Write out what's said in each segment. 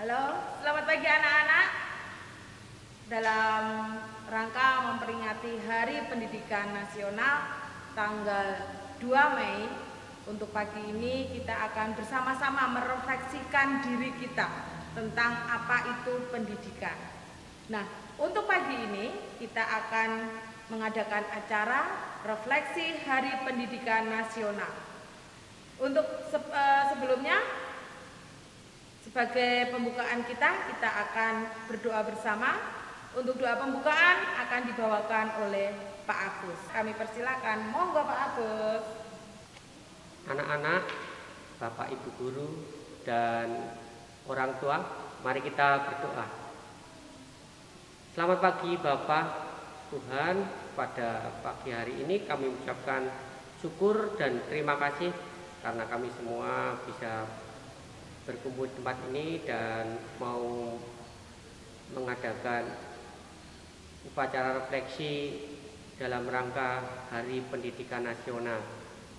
Halo, selamat pagi anak-anak. Dalam rangka memperingati Hari Pendidikan Nasional tanggal 2 Mei, untuk pagi ini kita akan bersama-sama merefleksikan diri kita tentang apa itu pendidikan. Nah, untuk pagi ini kita akan mengadakan acara refleksi Hari Pendidikan Nasional. Untuk sebelumnya, sebagai pembukaan kita akan berdoa bersama. Untuk doa pembukaan akan dibawakan oleh Pak Agus. Kami persilakan, monggo Pak Agus. Anak-anak, Bapak Ibu guru dan orang tua, mari kita berdoa. Selamat pagi Bapak Tuhan, pada pagi hari ini kami mengucapkan syukur dan terima kasih karena kami semua bisa berkumpul di tempat ini dan mau mengadakan upacara refleksi dalam rangka Hari Pendidikan Nasional.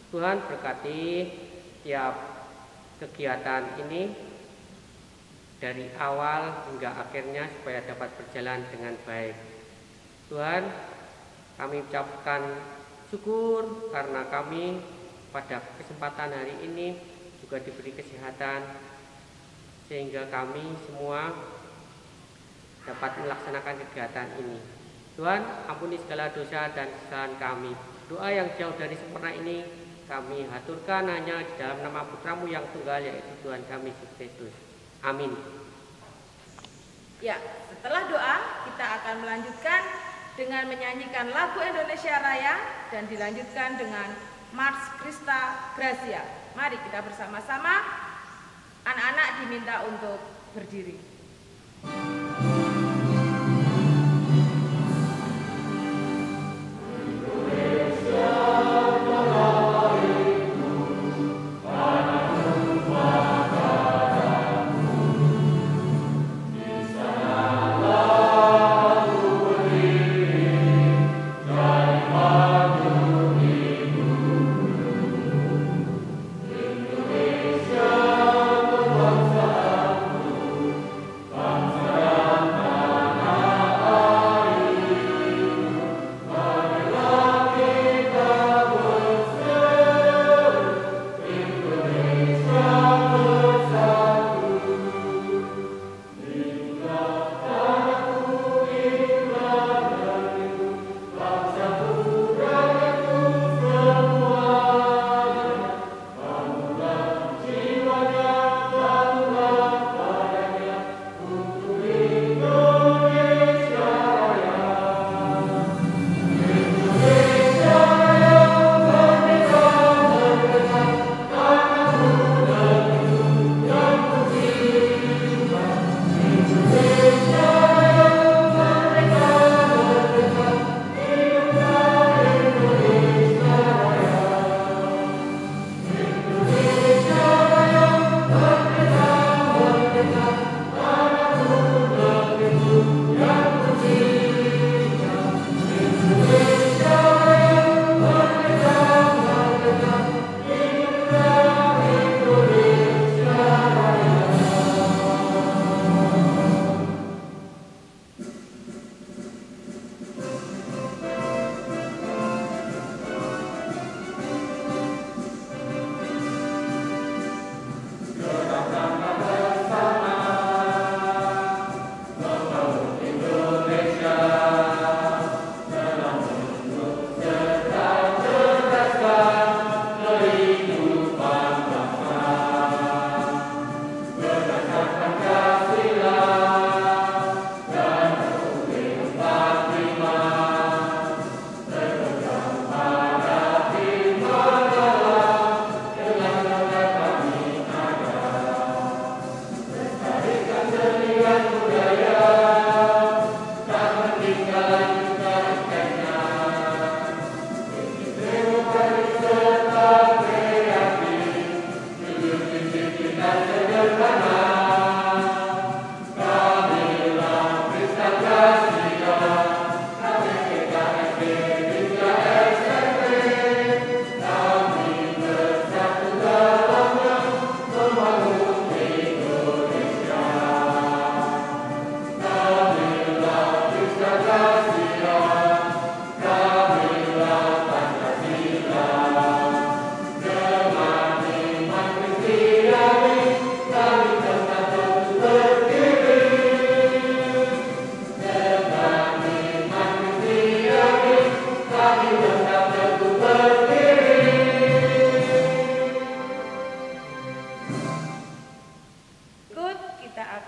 Tuhan berkati tiap kegiatan ini dari awal hingga akhirnya supaya dapat berjalan dengan baik. Tuhan, kami ucapkan syukur karena kami pada kesempatan hari ini juga diberi kesehatan sehingga kami semua dapat melaksanakan kegiatan ini. Tuhan, ampuni segala dosa dan kesalahan kami. Doa yang jauh dari sempurna ini kami haturkan hanya di dalam nama Putramu yang tunggal, yaitu Tuhan kami Yesus Kristus. Amin. Ya, setelah doa kita akan melanjutkan dengan menyanyikan lagu Indonesia Raya dan dilanjutkan dengan Mars Christa Gracia. Mari kita bersama-sama, anak-anak diminta untuk berdiri. Bangsa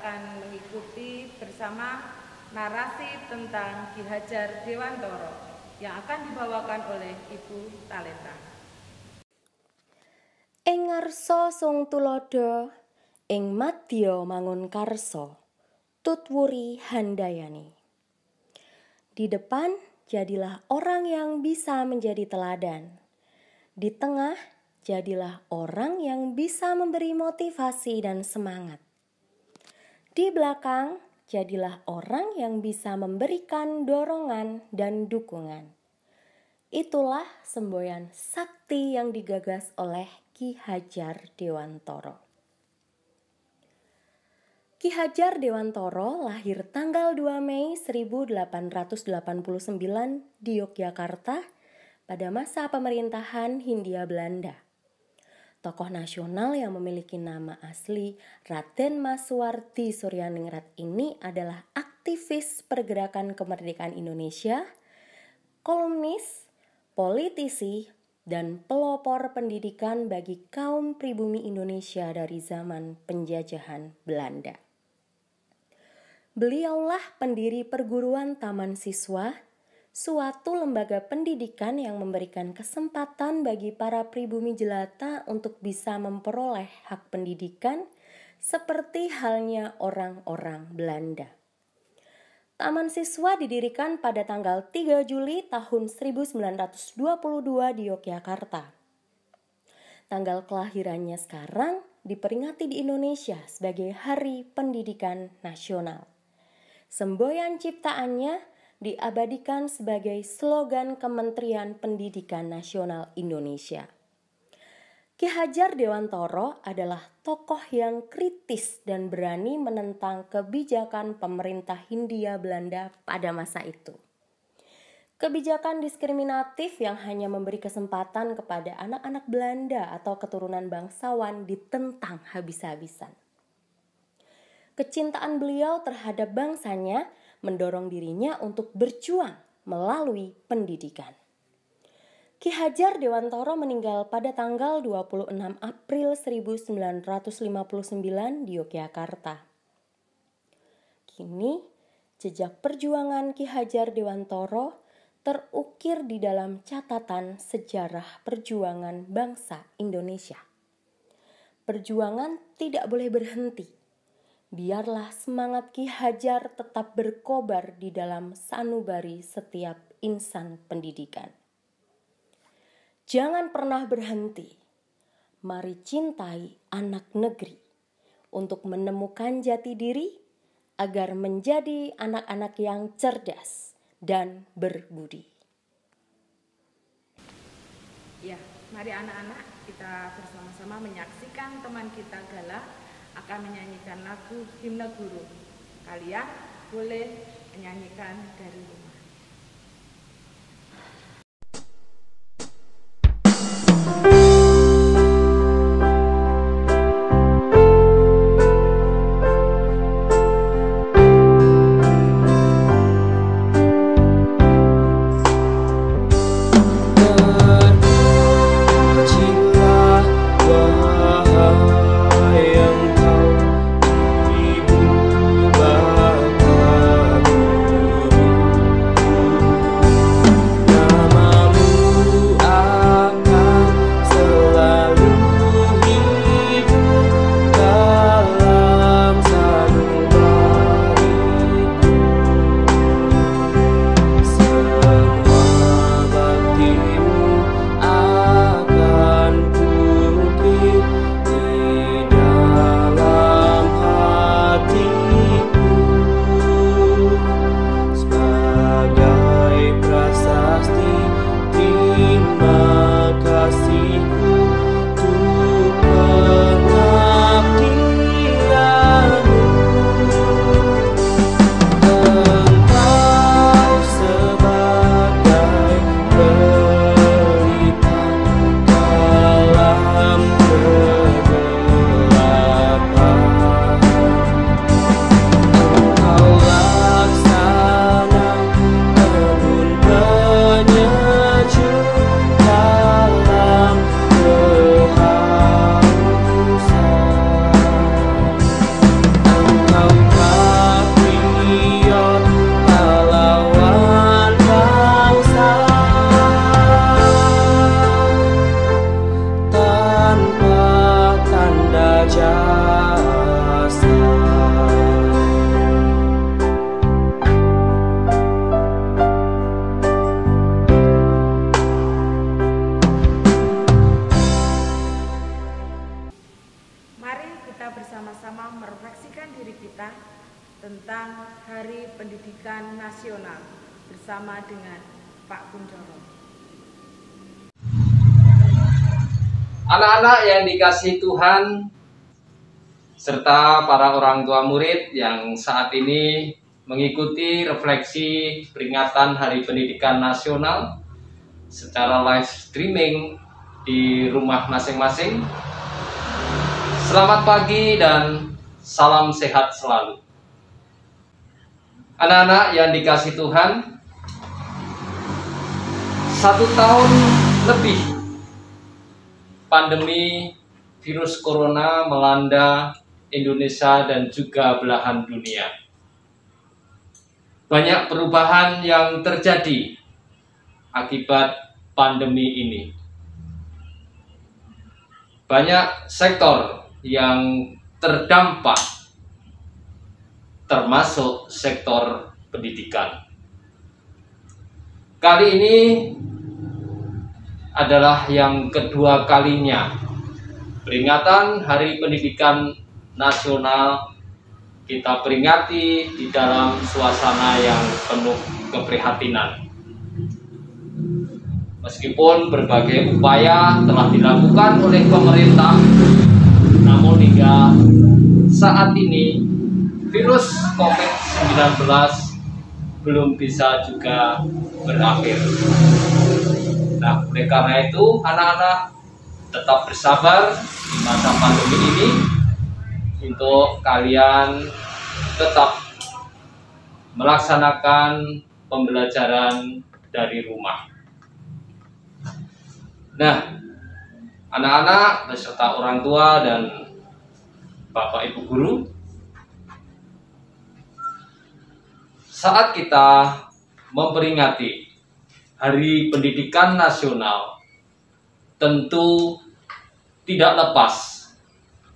akan mengikuti bersama narasi tentang Ki Hajar Dewantoro yang akan dibawakan oleh Ibu Talenta. Ing ngarsa sung tulodo, ing madya mangun karso, tutwuri handayani. Di depan jadilah orang yang bisa menjadi teladan. Di tengah jadilah orang yang bisa memberi motivasi dan semangat. Di belakang jadilah orang yang bisa memberikan dorongan dan dukungan. Itulah semboyan sakti yang digagas oleh Ki Hajar Dewantoro. Ki Hajar Dewantoro lahir tanggal 2 Mei 1889 di Yogyakarta pada masa pemerintahan Hindia Belanda. Tokoh nasional yang memiliki nama asli Raden Masuwardi Suryaningrat ini adalah aktivis pergerakan kemerdekaan Indonesia, kolumnis, politisi, dan pelopor pendidikan bagi kaum pribumi Indonesia dari zaman penjajahan Belanda. Beliaulah pendiri perguruan Taman Siswa, suatu lembaga pendidikan yang memberikan kesempatan bagi para pribumi jelata untuk bisa memperoleh hak pendidikan seperti halnya orang-orang Belanda. Taman Siswa didirikan pada tanggal 3 Juli tahun 1922 di Yogyakarta. Tanggal kelahirannya sekarang diperingati di Indonesia sebagai Hari Pendidikan Nasional. Semboyan ciptaannya diabadikan sebagai slogan Kementerian Pendidikan Nasional Indonesia. Ki Hajar Dewantoro adalah tokoh yang kritis dan berani menentang kebijakan pemerintah Hindia Belanda pada masa itu. Kebijakan diskriminatif yang hanya memberi kesempatan kepada anak-anak Belanda atau keturunan bangsawan ditentang habis-habisan. Kecintaan beliau terhadap bangsanya mendorong dirinya untuk berjuang melalui pendidikan. Ki Hajar Dewantoro meninggal pada tanggal 26 April 1959 di Yogyakarta. Kini, jejak perjuangan Ki Hajar Dewantoro terukir di dalam catatan sejarah perjuangan bangsa Indonesia. Perjuangan tidak boleh berhenti. Biarlah semangat Ki Hajar tetap berkobar di dalam sanubari setiap insan pendidikan. Jangan pernah berhenti. Mari cintai anak negeri untuk menemukan jati diri agar menjadi anak-anak yang cerdas dan berbudi. Ya, mari anak-anak kita bersama-sama menyaksikan teman kita Gala akan menyanyikan lagu Himne Guru. Kalian boleh menyanyikan dari rumah. Ibu bapak guru merefleksikan diri kita tentang Hari Pendidikan Nasional bersama dengan Pak Kuncoro. Anak-anak yang dikasihi Tuhan, serta para orang tua murid yang saat ini mengikuti refleksi peringatan Hari Pendidikan Nasional secara live streaming di rumah masing-masing. Selamat pagi dan salam sehat selalu. Anak-anak yang dikasihi Tuhan, 1 tahun lebih pandemi virus corona melanda Indonesia dan juga belahan dunia. Banyak perubahan yang terjadi akibat pandemi ini. Banyak sektor yang terdampak, termasuk sektor pendidikan. Kali ini adalah yang kedua kalinya peringatan Hari Pendidikan Nasional kita peringati di dalam suasana yang penuh keprihatinan. Meskipun berbagai upaya telah dilakukan oleh pemerintah, namun hingga saat ini virus COVID-19 belum bisa juga berakhir. Nah, oleh karena itu anak-anak tetap bersabar di masa pandemi ini untuk kalian tetap melaksanakan pembelajaran dari rumah. Nah, anak-anak beserta orang tua dan Bapak Ibu guru, saat kita memperingati Hari Pendidikan Nasional, tentu tidak lepas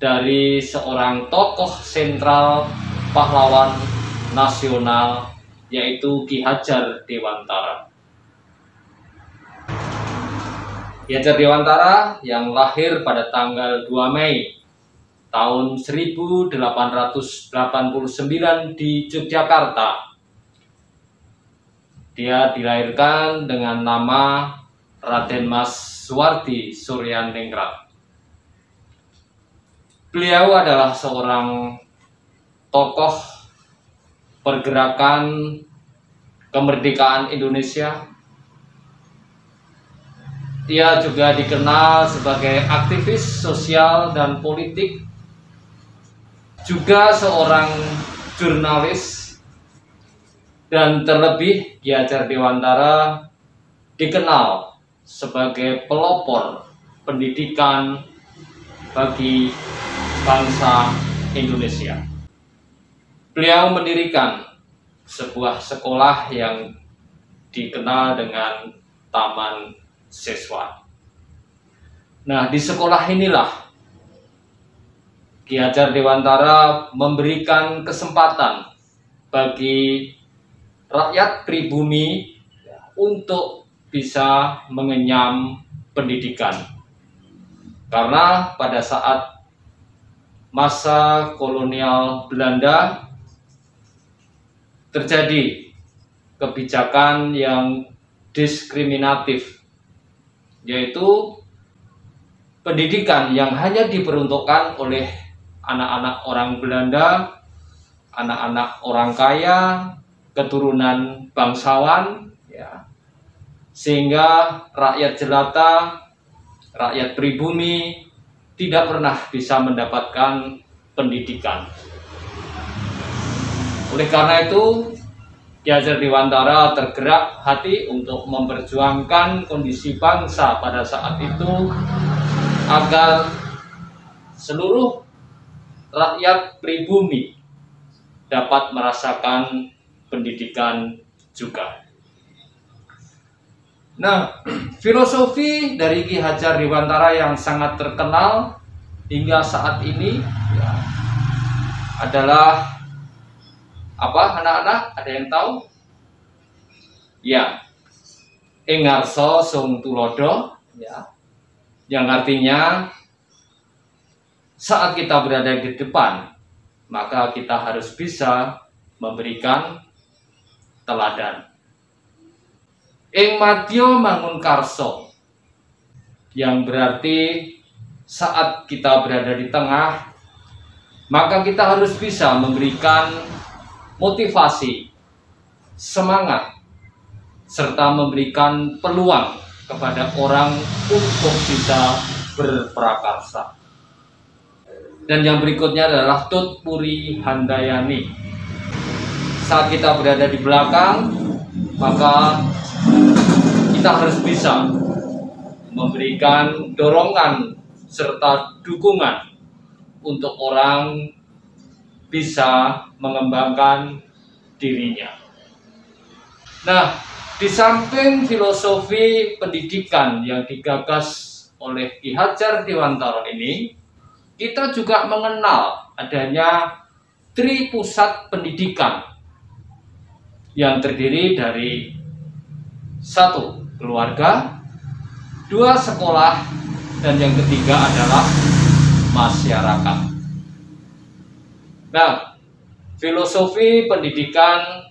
dari seorang tokoh sentral pahlawan nasional, yaitu Ki Hajar Dewantara. Ki Hajar Dewantara yang lahir pada tanggal 2 Mei tahun 1889 di Yogyakarta. Dia dilahirkan dengan nama Raden Mas Suwardi Suryaningrat. Beliau adalah seorang tokoh pergerakan kemerdekaan Indonesia. Dia juga dikenal sebagai aktivis sosial dan politik, juga seorang jurnalis, dan terlebih Ki Hajar Dewantara dikenal sebagai pelopor pendidikan bagi bangsa Indonesia. Beliau mendirikan sebuah sekolah yang dikenal dengan Taman Siswa. Nah, di sekolah inilah Ki Hajar Dewantara memberikan kesempatan bagi rakyat pribumi untuk bisa mengenyam pendidikan. Karena pada saat masa kolonial Belanda terjadi kebijakan yang diskriminatif, yaitu pendidikan yang hanya diperuntukkan oleh anak-anak orang Belanda, anak-anak orang kaya, keturunan bangsawan, ya, sehingga rakyat jelata, rakyat pribumi tidak pernah bisa mendapatkan pendidikan. Oleh karena itu, Ki Hajar Dewantara tergerak hati untuk memperjuangkan kondisi bangsa pada saat itu agar seluruh rakyat pribumi dapat merasakan pendidikan juga. Nah, filosofi dari Ki Hajar Dewantara yang sangat terkenal hingga saat ini ya, adalah apa, anak-anak? Ada yang tahu? Ya, Engarso Sung Tulodo, ya, yang artinya saat kita berada di depan, maka kita harus bisa memberikan teladan. Ing madya mangun karso, yang berarti saat kita berada di tengah, maka kita harus bisa memberikan motivasi, semangat, serta memberikan peluang kepada orang untuk bisa berprakarsa. Dan yang berikutnya adalah Tut Puri Handayani. Saat kita berada di belakang, maka kita harus bisa memberikan dorongan serta dukungan untuk orang bisa mengembangkan dirinya. Nah, di samping filosofi pendidikan yang digagas oleh Ki Hadjar Dewantara ini, kita juga mengenal adanya Tri Pusat Pendidikan yang terdiri dari 1. Keluarga, 2. Sekolah, dan yang ketiga adalah masyarakat. Nah, filosofi pendidikan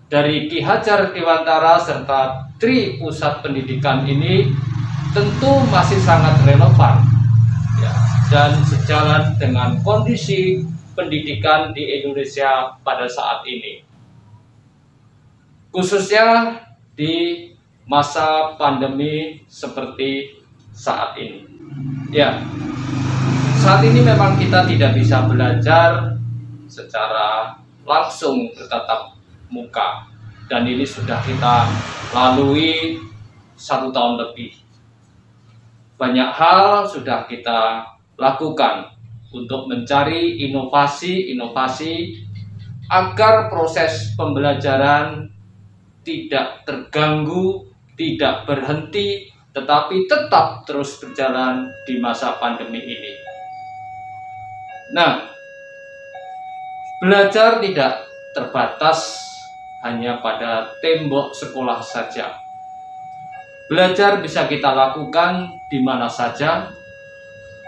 dari Ki Hadjar Dewantara serta Tri Pusat Pendidikan ini tentu masih sangat relevan, ya, dan sejalan dengan kondisi pendidikan di Indonesia pada saat ini, khususnya di masa pandemi seperti saat ini. Ya, saat ini memang kita tidak bisa belajar secara langsung bertatap muka, dan ini sudah kita lalui 1 tahun lebih. Banyak hal sudah kita lakukan untuk mencari inovasi-inovasi agar proses pembelajaran tidak terganggu, tidak berhenti, tetapi tetap terus berjalan di masa pandemi ini. Nah, belajar tidak terbatas hanya pada tembok sekolah saja. Belajar bisa kita lakukan di mana saja.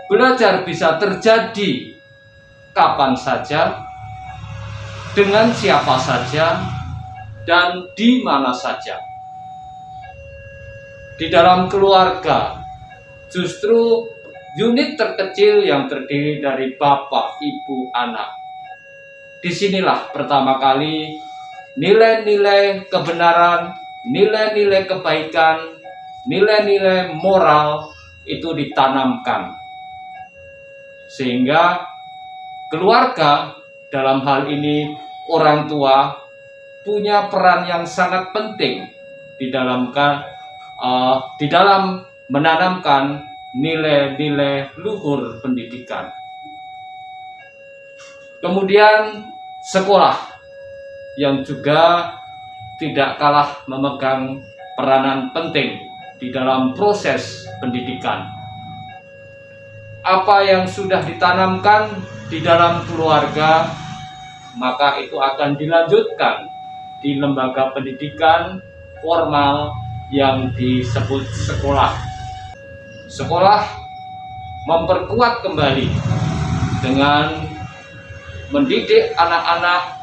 Belajar bisa terjadi kapan saja, dengan siapa saja, dan di mana saja. Di dalam keluarga, justru unit terkecil yang terdiri dari bapak, ibu, anak. Disinilah pertama kali nilai-nilai kebenaran, nilai-nilai kebaikan, nilai-nilai moral itu ditanamkan. Sehingga keluarga, dalam hal ini orang tua, punya peran yang sangat penting di dalam menanamkan nilai-nilai luhur pendidikan. Kemudian sekolah yang juga tidak kalah memegang peranan penting di dalam proses pendidikan. Apa yang sudah ditanamkan di dalam keluarga, maka itu akan dilanjutkan di lembaga pendidikan formal yang disebut sekolah. Sekolah memperkuat kembali dengan mendidik anak-anak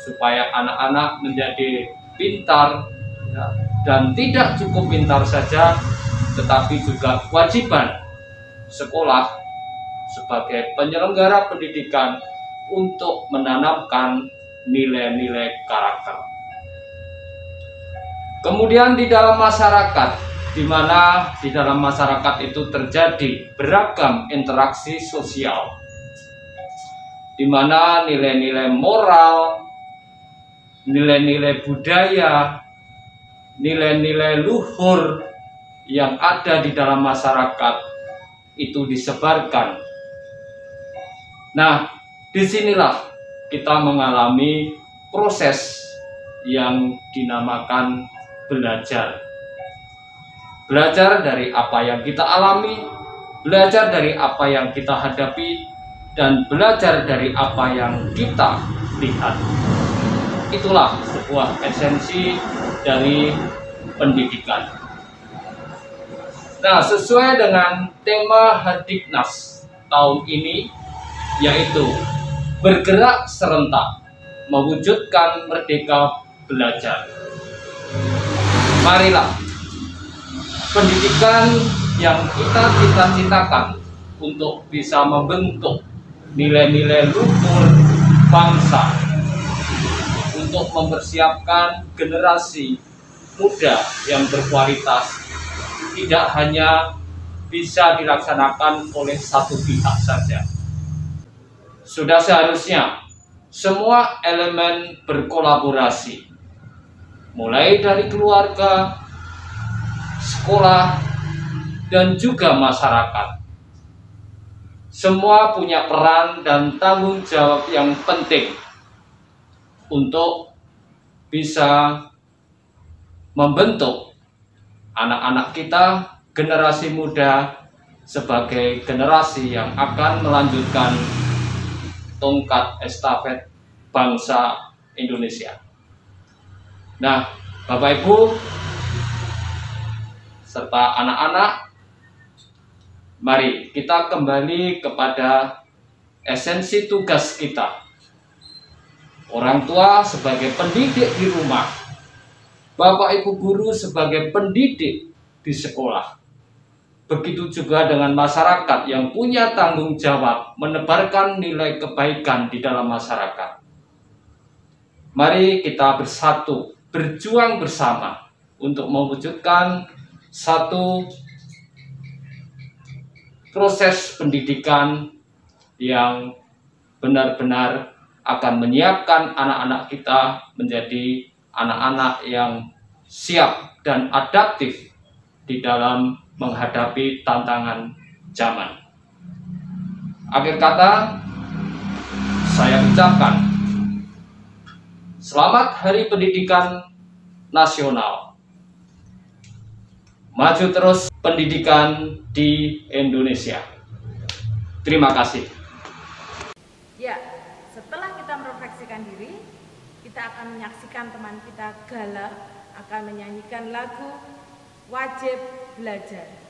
supaya anak-anak menjadi pintar, dan tidak cukup pintar saja, tetapi juga kewajiban sekolah sebagai penyelenggara pendidikan untuk menanamkan nilai-nilai karakter. Kemudian di dalam masyarakat, di mana di dalam masyarakat itu terjadi beragam interaksi sosial, di mana nilai-nilai moral, nilai-nilai budaya, nilai-nilai luhur yang ada di dalam masyarakat itu disebarkan. Nah, disinilah kita mengalami proses yang dinamakan belajar. Belajar dari apa yang kita alami, belajar dari apa yang kita hadapi, dan belajar dari apa yang kita lihat. Itulah sebuah esensi dari pendidikan. Nah, sesuai dengan tema Hardiknas tahun ini, yaitu bergerak serentak mewujudkan merdeka belajar. Marilah pendidikan yang kita cita-citakan untuk bisa membentuk nilai-nilai luhur bangsa, untuk mempersiapkan generasi muda yang berkualitas, tidak hanya bisa dilaksanakan oleh satu pihak saja. Sudah seharusnya semua elemen berkolaborasi, mulai dari keluarga, sekolah, dan juga masyarakat. Semua punya peran dan tanggung jawab yang penting untuk bisa membentuk anak-anak kita, generasi muda, sebagai generasi yang akan melanjutkan tongkat estafet bangsa Indonesia. Nah, Bapak Ibu serta anak-anak, mari kita kembali kepada esensi tugas kita. Orang tua sebagai pendidik di rumah, Bapak Ibu guru sebagai pendidik di sekolah. Begitu juga dengan masyarakat yang punya tanggung jawab menebarkan nilai kebaikan di dalam masyarakat. Mari kita bersatu, berjuang bersama untuk mewujudkan satu proses pendidikan yang benar-benar akan menyiapkan anak-anak kita menjadi anak-anak yang siap dan adaptif di dalam menghadapi tantangan zaman. Akhir kata, saya ucapkan selamat Hari Pendidikan Nasional. Maju terus pendidikan di Indonesia. Terima kasih. Ya, setelah kita merefleksikan diri, kita akan menyaksikan teman kita Gala akan menyanyikan lagu Wajib Belajar.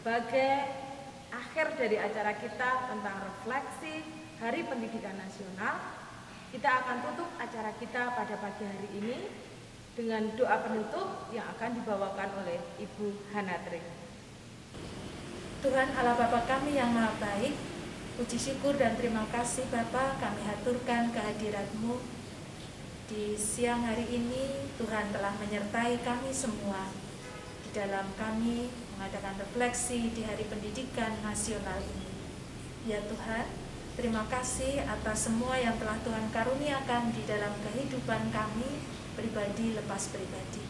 Sebagai akhir dari acara kita tentang refleksi Hari Pendidikan Nasional, kita akan tutup acara kita pada pagi hari ini dengan doa penutup yang akan dibawakan oleh Ibu Hanatri. Tuhan Allah Bapa kami yang maha baik, puji syukur dan terima kasih Bapa kami haturkan kehadirat-Mu. Di siang hari ini Tuhan telah menyertai kami semua di dalam kami mengadakan refleksi di Hari Pendidikan Nasional ini. Ya Tuhan, terima kasih atas semua yang telah Tuhan karuniakan di dalam kehidupan kami pribadi lepas pribadi.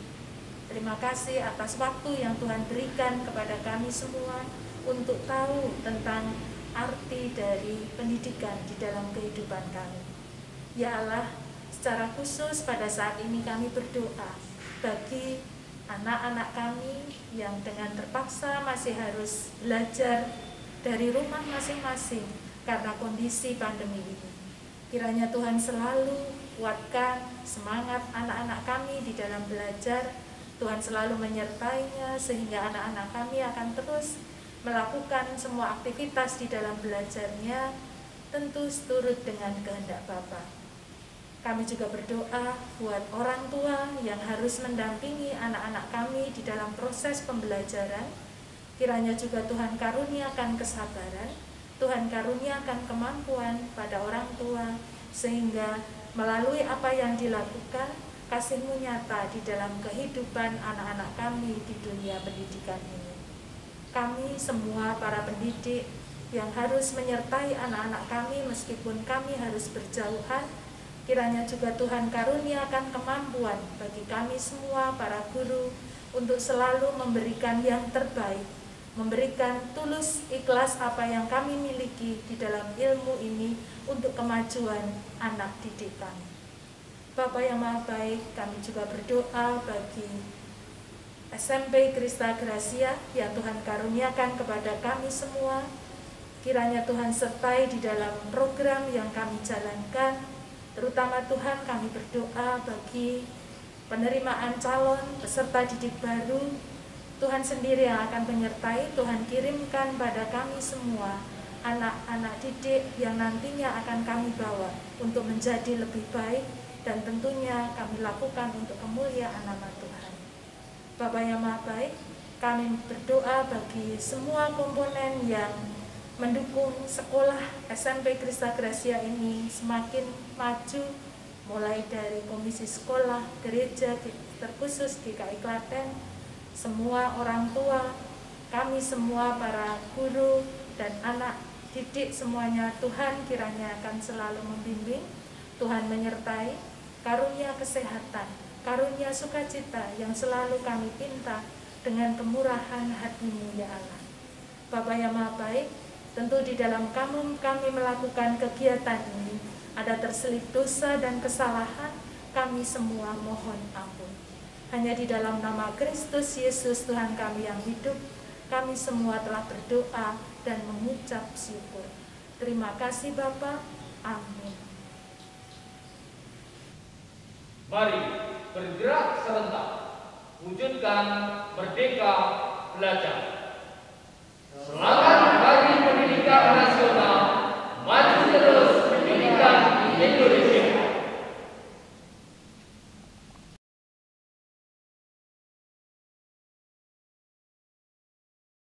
Terima kasih atas waktu yang Tuhan berikan kepada kami semua untuk tahu tentang arti dari pendidikan di dalam kehidupan kami. Ya Allah, secara khusus pada saat ini kami berdoa bagi anak-anak kami yang dengan terpaksa masih harus belajar dari rumah masing-masing karena kondisi pandemi ini. Kiranya Tuhan selalu kuatkan semangat anak-anak kami di dalam belajar. Tuhan selalu menyertainya sehingga anak-anak kami akan terus melakukan semua aktivitas di dalam belajarnya, tentu seturut dengan kehendak Bapa. Kami juga berdoa buat orang tua yang harus mendampingi anak-anak kami di dalam proses pembelajaran. Kiranya juga Tuhan karuniakan kesabaran, Tuhan karuniakan kemampuan pada orang tua, sehingga melalui apa yang dilakukan, kasih-Mu nyata di dalam kehidupan anak-anak kami di dunia pendidikan ini. Kami semua para pendidik yang harus menyertai anak-anak kami meskipun kami harus berjauhan, kiranya juga Tuhan karuniakan kemampuan bagi kami semua para guru untuk selalu memberikan yang terbaik, memberikan tulus ikhlas apa yang kami miliki di dalam ilmu ini untuk kemajuan anak didik kami. Bapa yang Maha Baik, kami juga berdoa bagi SMP Krista Gracia yang Tuhan karuniakan kepada kami semua. Kiranya Tuhan sertai di dalam program yang kami jalankan, terutama Tuhan kami berdoa bagi penerimaan calon peserta didik baru. Tuhan sendiri yang akan menyertai. Tuhan kirimkan pada kami semua anak-anak didik yang nantinya akan kami bawa untuk menjadi lebih baik, dan tentunya kami lakukan untuk kemuliaan nama Tuhan. Bapa yang Maha Baik, kami berdoa bagi semua komponen yang mendukung sekolah SMP Krista Gracia ini semakin maju, mulai dari komisi sekolah, gereja, terkhusus GKI Klaten, semua orang tua, kami semua para guru dan anak didik semuanya, Tuhan kiranya akan selalu membimbing, Tuhan menyertai, karunia kesehatan, karunia sukacita yang selalu kami minta dengan kemurahan hati-Mu ya Allah. Bapa yang Maha Baik, tentu di dalam kami melakukan kegiatan ini ada terselip dosa dan kesalahan, kami semua mohon ampun. Hanya di dalam nama Kristus Yesus Tuhan kami yang hidup, kami semua telah berdoa dan mengucap syukur. Terima kasih Bapa. Amin. Mari bergerak serentak, wujudkan Merdeka Belajar. Selamat Hari Pendidikan Nasional.